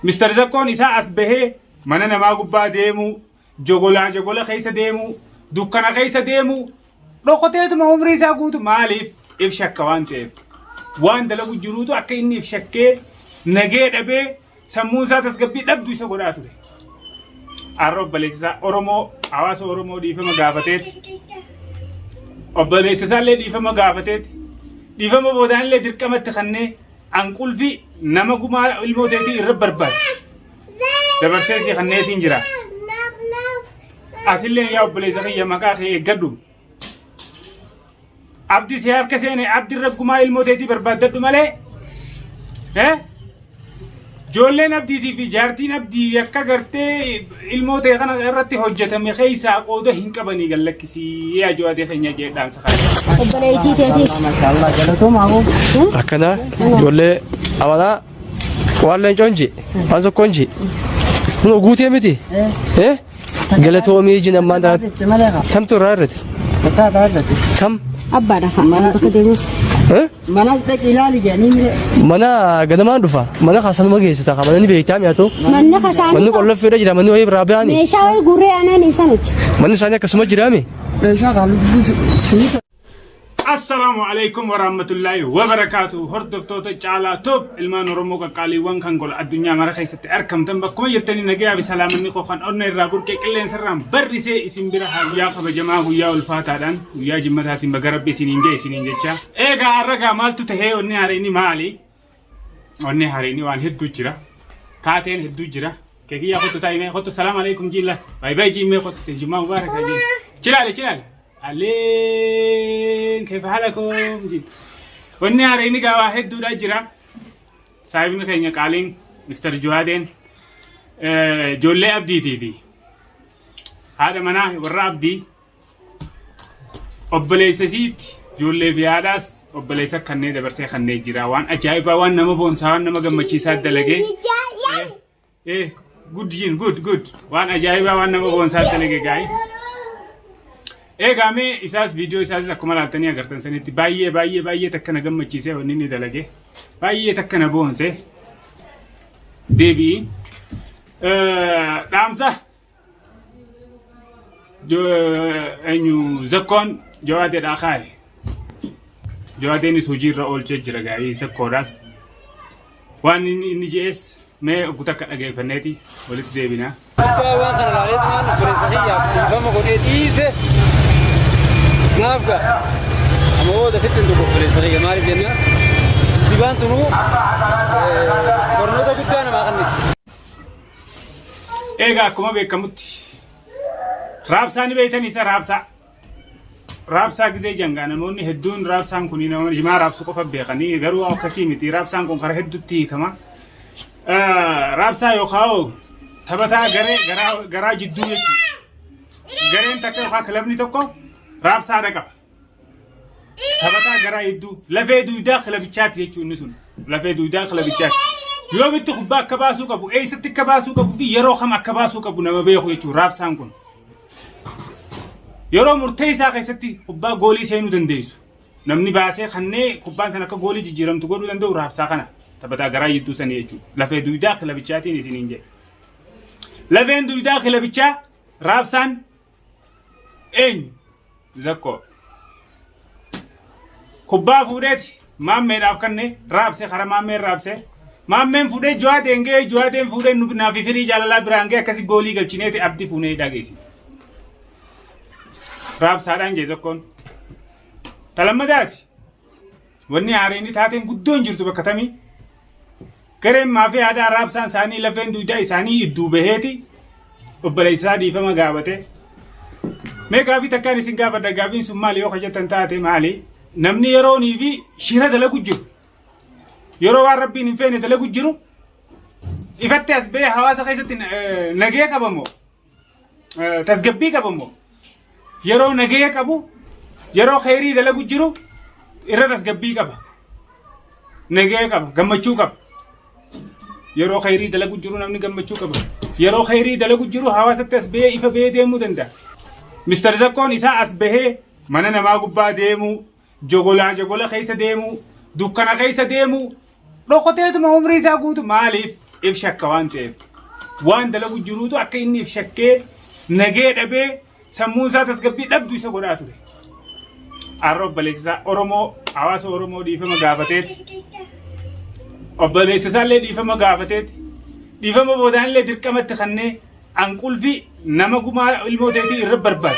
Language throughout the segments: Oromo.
Mr. Zakkoon isaa as bahee mana namaa gubbaa deemu jogola keessa deemu dukkana keessa deemu dhokoteetuma umrii isaa guutu maaliif if shakka waan ta'eef waan dalagu jiruutu akka inni if shakkee nagee dhabee sammuu isaa tasgabbii dhabdu isa godhaa ture. Arra obboleessa Oromoo hawaasa Oromoo dhiifama gaafateeti. Obboleessa isaallee dhiifama gaafateeti. Dhiifama boodaallee dirqamatti kannee anqulfi nama gumaa ilmooteetii irra barbaade. Dabarsee si kanneetiin jira. Atillee yaa obboleessa kiyya maqaa kee eeggadhu. Abdi si harka seene abdi irra gumaa ilmooteetii barbaaddadhu malee. Joolleen abdiitii fi jaartiin abdii akka gartee ilmootee kana irratti hojjetame keessaa qooda hin qabanii gallakkisii yaa jo'atee keenya jedhaan sakaa. Obboleettii teetiis. Maashaallah galatooma moo. Akkana joollee amanaa waan leencoonji waan sokkoonji. Kun guutee miti. Galatoomii jina maanta tamtu irraa irratti. Tam. Abbaadha kan bakka deemuuf. Manas dhaqi ilaali jedhanii mire. Mana gadamaan dhufa. Mana kaasanuma geessita. Mana ni beektaa mi'aatu. Manni kaasaan. Manni qollofeedha jira. Manni wayii biraa ba'ani. Meeshaa wayii gurree aanaan isaaniiti. Manni isaanii akkasuma jiraami. Meeshaa kan Assalamu alaikum warahmatullahi wabarakatuh. Hordoftoota caalaa top ilmaan Oromoo qaqqaaliiwwan kan gola addunyaa mara keessatti argamtan bakkuma jirtanii nagaa fi salaamanni qofaan onna irraa burqee qilleensarraan barrisee isin bira guyyaa kabajamaa guyyaa ulfaataadhaan guyyaa jimmataatiin baga rabbi isiniin jecha. Eegaa arragaa maaltu tahee onni hareeni maali? Onni hareeni waan hedduu jira. Taateen hedduu jira. Keekiyyaa kottu taa'imee kottu salaamu alaikum jilla. Bye jimmee kottu jimmaa mubaaraka jilla. Chilaale. Alleen كيف حالكم جي وني هاريني قاوا هدو دا جرا صاحبنا كينيا قالين مستر جوادين جولي أبدي تي في هذا منا ورا أبدي أبليس سيت جولي بياداس أبليس كنّي دبرسي خنّي جرا وان أجايبا وان نما بونسان نما جمّتشي ساد دلقي good وان أجايبا وان نما بونسان دلقي جاي Eegame isaas video isaas akkuma laaltanii agartan sanitti baay'ee takkana gammachiisee wanni inni dalage baay'ee takkana boonse deebii dhaamsa eenyu Zakkoon jawaadeedhaa kaaye jawaadeenis hojiirra oolchee jira gaa'ii Zakkoodhaas waan inni je'es mee guutuu akka dhageeffanneeti walitti deebinaa. Waan kana laalee waan bireessahiyyaa fama godhee dhiise. نافقة أما ده فتن دكتور فلسطيني ما أعرف جنّا زبان تنو كورنودا قدّانا ما غنّي إيجا كم بيكمتي رابساني بيتني سر رابسا كذي جنّانا موني هدون رابسان كوني نمر جماعة رابسو كفا بيخاني غرو أو كسيمتي رابسان كون خره هدوتي كمان رابسا يخاو ثبتا غرا جدّو يجي غرين تكل خا كلبني تكو رابسا دقب ثبتا غرا يدو لفه دويدا خلبيچات يچو نسون لفه دويدا خلبيچات يوم التخبا كباسو كبو اي ست كباسو كبو في يرو خما كباسو كبو نما بيخو يچو رابسان كون يرو مرتيسا كيستي خبا غولي سينو دنديسو نمني باسي خني خبان سنك غولي جيرم تو غدو دندو رابسا كنا ثبتا غرا يدو سن يچو لفه دويدا خلبيچات ني سينجه لفه دويدا خلبيچا رابسان اين Zakko kubbaa fuudheeti maammeedhaaf kanne raabse kara maammeen raabse maammeen fuudhee jo'aateen fuudhee naaf firii jaalalaa biraan ga'e akkasi goolii galchineeti abdii fuunee dhageessi raabsaadhaan jee Zakkoon talammadaati wanni haareenii taateen guddoon jirtu bakka tamii gareen maafii aadaa raabsaan isaanii lafeen duudaa isaanii idduu baheeti obboleessaa dhiifama gaafate. Meeqa fi takkaan isin gaafadha gaafiin sun maali yoo hojjetan taate maali namni yeroonii fi shira dalagu jiru yeroo waan rabbiin hin feene dalagu jiru ifatti as bee hawaasa keessatti nagee qabamoo tasgabbii qabamoo yeroo nagee qabu yeroo khayrii dalagu jiru irra tasgabbii qaba nagee qaba gammachuu qaba yeroo khayrii dalagu jiru namni gammachuu qaba yeroo khayrii dalagu jiru hawaasatti as bee ifa bee deemuu danda'a. Mr. Zakkoon isaa as bahee mana namaa gubbaa deemu jogola keessa deemu dukkana keessa deemu dhokoteetuma umrii isaa guutu maaliif if shakka waan ta'eef waan dalagu jiruutu akka inni if shakkee nagee dhabee sammuun isaa tasgabbii dhabdu isa godhaa ture. Arra obboleessisaa Oromoo hawaasa Oromoo dhiifama gaafateeti. Obboleessisaallee dhiifama gaafateeti. Dhiifama boodaallee dirqamatti kannee anqulfi nama gumaa ilmooteetii irra barbaade.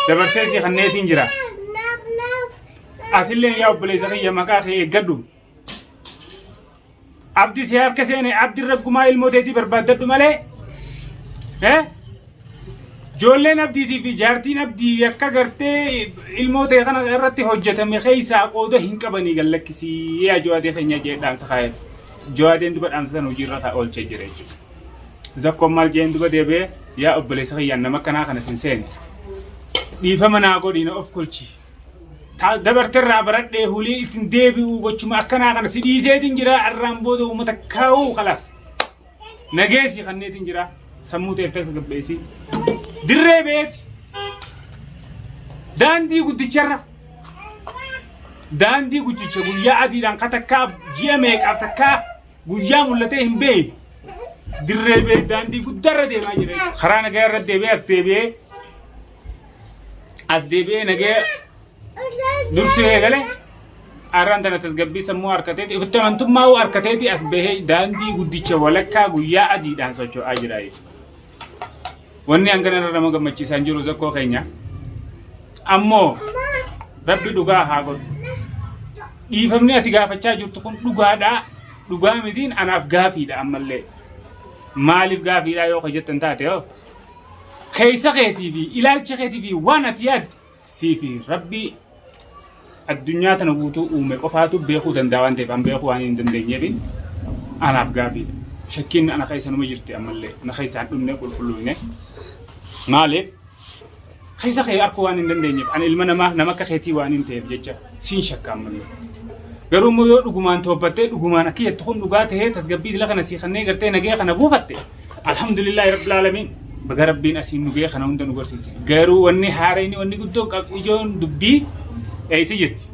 Dabarsee si kanneetiin jira. Atillee yaa obboleessa kiyya maqaa kee eeggadhu. Abdi si harka seene abdi irra gumaa ilmooteetii barbaaddadhu malee. Joolleen abdiitii fi jaartiin abdii akka gartee ilmootee kana irratti hojjetame keessaa qooda hin qabanii gallakkisii yaa jo'aatee keenya jedhaansa kaa'e. Jo'aateen duba dhaamsa sana hojiirra ta'a oolchee jira jechuudha. Zakkoon maal jeen duba deebi'ee yaa obboleessa kiyyaan nama kanaa kana sin seene. Dhiifama naa godhiina of kolchi. Dabarteerraa baradhee hulii ittiin deebi'uu gochuma akkanaa kana si dhiiseetiin jira arraan booda uummata kaa'uu khalaas. Nageessi kanneetiin jira sammuu ta'eef takka gabbeessi. Dirree beeti. Daandii guddicharra. Daandii guddicha guyyaa adiidhaan katakkaa ji'a meeqaaf takkaa guyyaa mul'atee hin beeyi. Dirree beeti daandii guddarra deemaa jira. Karaa nagaa irra deebi'ee as deebi'ee nagee dursi eegale arraan tana tasgabbii sammuu harkateeti ifitti amantummaa harkateeti as bahee daandii guddicha walakkaa guyyaa adiidhaan socho'aa jira. Wanni hangana irra nama gammachiisaan jiru zakkoo keenya ammoo rabbi dhugaa haa godhu. Dhiifamni ati gaafachaa jirtu kun dhugaadhaa dhugaa mitiin anaaf gaafiidha ammallee. Maaliif gaafiidha yoo jettan taate yoo keessa keetii fi ilaalcha keetii fi waan ati yaadde siifi rabbi addunyaa tana guutuu uume qofaatu beekuu danda'a waan ta'eef an beekuu waan hin dandeenyeef anaaf gaafiidha. Shakkiin ana keessa numa jirti ammallee na keessaan dhumne qulqulluune. Maaliif keessa kee arkuu waan hin dandeenyeef an ilma namaa nama akka keetii waan hin ta'eef jecha siin shakka ammallee. Garuu immoo yoo dhugumaan toobbattee dhugumaan akka jettu kun dhugaa ta'ee tasgabbii dila kana sii kannee gartee nagee kana buufatte alhamdulillahi rabbil aalamiin baga rabbiin asiin nugee kana hunda nu garsiise. Garuu wanni haarayni wanni guddoo ijoon dubbii eeysi jirti.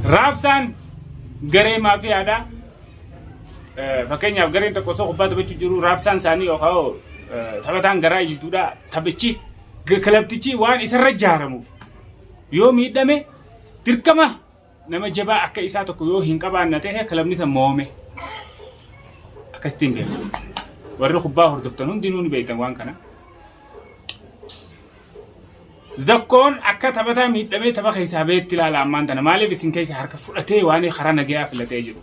Raabsaan garee maafii aadaa fakkeenyaaf gareen tokko osoo kubbaa taphachuu jiru raabsaan isaanii yookaan taphataan garaa jidduudha taphichi kilabtichi waan isarra ijaaramuuf yoo miidhame dirqama nama jabaa akka isaa tokko yoo hin qabaanne ta'e kilabni san moome akkasitiin beekamu. Warri kubbaa hordoftan hundinuu ni beektan waan kana. Zakkoon akka taphataa miidhamee tapha keessaa beetti ilaala ammaan tana maaliif isin keessa harka fudhatee waan karaa nagaa filatee jiru.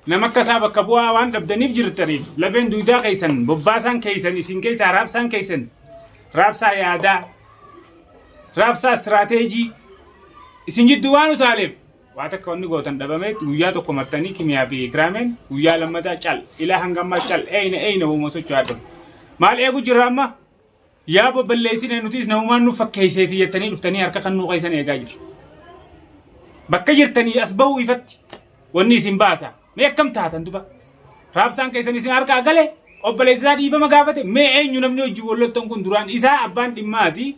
Nama akka isaa bakka bu'aa waan dhabdaniif jirtaniif lafeen duudaa keessan bobbaasaan keessan isin keessa raabsaan keessan raabsaa yaadaa raabsaa istiraateejii isin jidduu waan utaaleef waan akka wanni gootan dhabame guyyaa tokko martanii kimiyaa fi ikraameen guyyaa lammataa cal ilaa hangammaa cal eeyna uuma socho'aadha. Maal eegu jirra amma yaa bobballeessine nutis namumaan nu fakkeesseeti jettanii dhuftanii harka kan nuu keessan eegaa jiru. Bakka jirtanii as bahuu ifatti wanni isin baasa. Mee akkam taatan duba raabsaan keessan isin harkaa galee obboleessisaa dhiifama gaafate mee eenyu namni hojii wallottan kun duraan isaa abbaan dhimmaati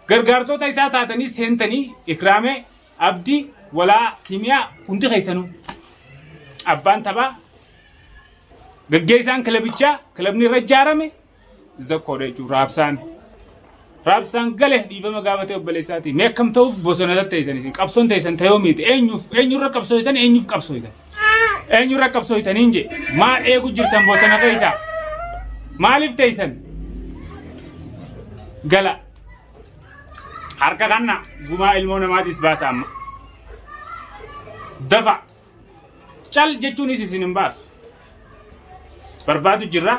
gargaartota isaa taatanii seentanii ikraamee abdii walaa kimiyaa hundi keessanuu abbaan taphaa gaggeessaan kilabichaa kilabni irra ijaarame zakkoodha jechuudha raabsaan galee dhiifama gaafate obboleessaati mee akkam ta'uuf bosona ta'esan isin qabsoon ta'esan ta'uu miti eenyurra qabsooytan eenyuuf qabsooytan. Eenyurra qabsooytaniin je maal eegu jirtan bosona keessa maaliif teessan gala harka kanna gumaa ilmoo namaatis baasa amma dafa cal jechuunis isin hin baasu barbaadu jirra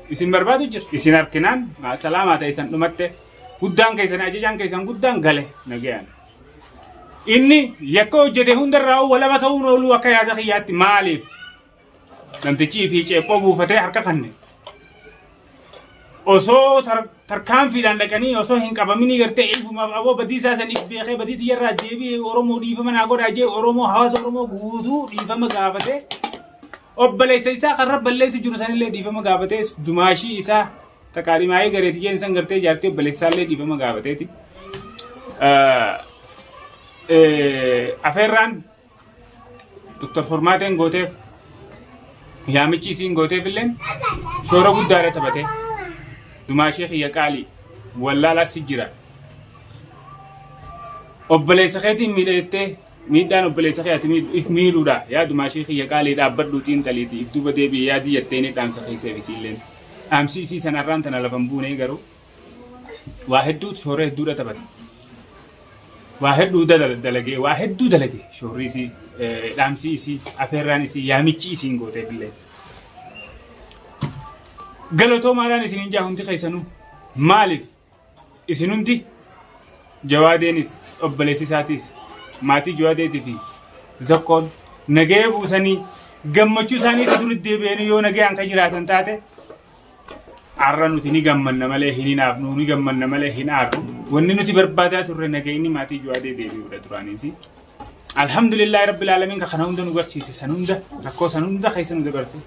isin barbaadu jirra isin harkinaan salaamaa ta'esan dhumatte guddaan keessan ajajaan keessan guddaan gale nagayaan. Inni yakka hojjete hundarraa walaba ta'uun ooluu akka yaada kiyyaatti maaliif namtichi fi ceephoo buufatee harka kanne osoo tarkaanfiidhaan dhaqanii osoo hin qabaminii gartee ilfumaaf aboo badii isaa saniif beekee badii tiyyarraa deebi'ee Oromoo dhiifama naa godhaa jee Oromoo hawaasa Oromoo guutuu dhiifama gaafatee obboleessa isaa karra balleessu jiru sanillee dhiifama gaafatee dumaashii isaa taqaadhimaayee gareetii jeensan gartee jaartii obboleessa isaallee dhiifama gaafateeti. Aferraan Dr. Formaateen gooteef yaamichi isiin gooteef illeen shoora guddaadha taphate. Dumaashee xiyya qaalii wallaalaa si jira. Obboleessa keetiin miidhattee miidhaan obboleessa keetii if miidhuudha. Yaa dumaashee xiyya qaalii dhaabbadhuu xiinxaliiti if duuba deebi'ee yaadii jettee ni dhaamsa keesseef isiilleen. Dhaamsi isii sanarraan tana lafan buunee garuu waa hedduutu shoora hedduudha taphate. Waa hedduu dalagee waa hedduu dalage shoorri isii dhaamsi isii afeerraan isii yaamichi isiin gooteef illee. Galatoomaadhaan isin hinjaa hundi keessanuu maaliif isin hundi Jawaadeenis obboleessi isaatiis maatii Jawaadeetii fi Zakkoon nagee buusanii gammachuu isaanii duritti deebi'anii yoo nagee hanka jiraatan taate arra nuti ni gammanna malee hin hinaafnu ni gammanna malee hin aarru wanni nuti barbaadaa turre nagee inni maatii Jawaadee deebi'uudha turaniisi. Alhamdulillahi rabbil aalamiin ka kana hunda nu garsiise san hunda rakkoo san hunda keessa nu dabarse.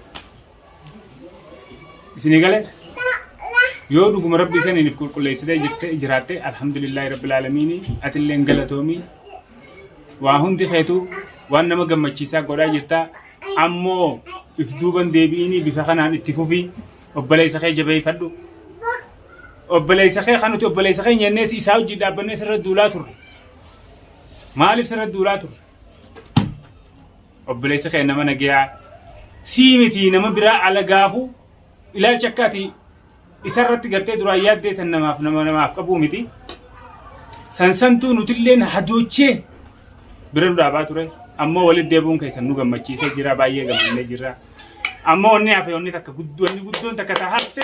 Isinii galee yoo dhuguma rabbii saniif qulqulleessitee jiraatte alhamdulillahi rabbil aalamiin atilleen galatoomii waa hundi keetu waan nama gammachiisaa godhaa jirta ammoo if duuban deebi'inii bifa kanaan itti fufii obboleessa kee jabeeffadhu obboleessa kee kanuti obboleessa kee nyennees isaa hojii dhaabbannee sirra duulaa turre maaliif sirra duulaa turre obboleessa kee nama nagaa sii miti nama biraa alagaafu ilaalcha akkaati isarratti gartee duraan yaaddee san namaaf qabuu miti sansantuu nutilleen hadoochee bira nu dhaabaa ture ammoo walitti deebi'uun keessan nu gammachiisee jira baay'ee gammannee jirra ammoo onni hafe onni takka guddoon takka tahatte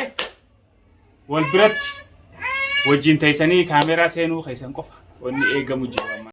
wal biratti wajjin teessanii kaameraa seenuu keessan qofa onni eegamu jira.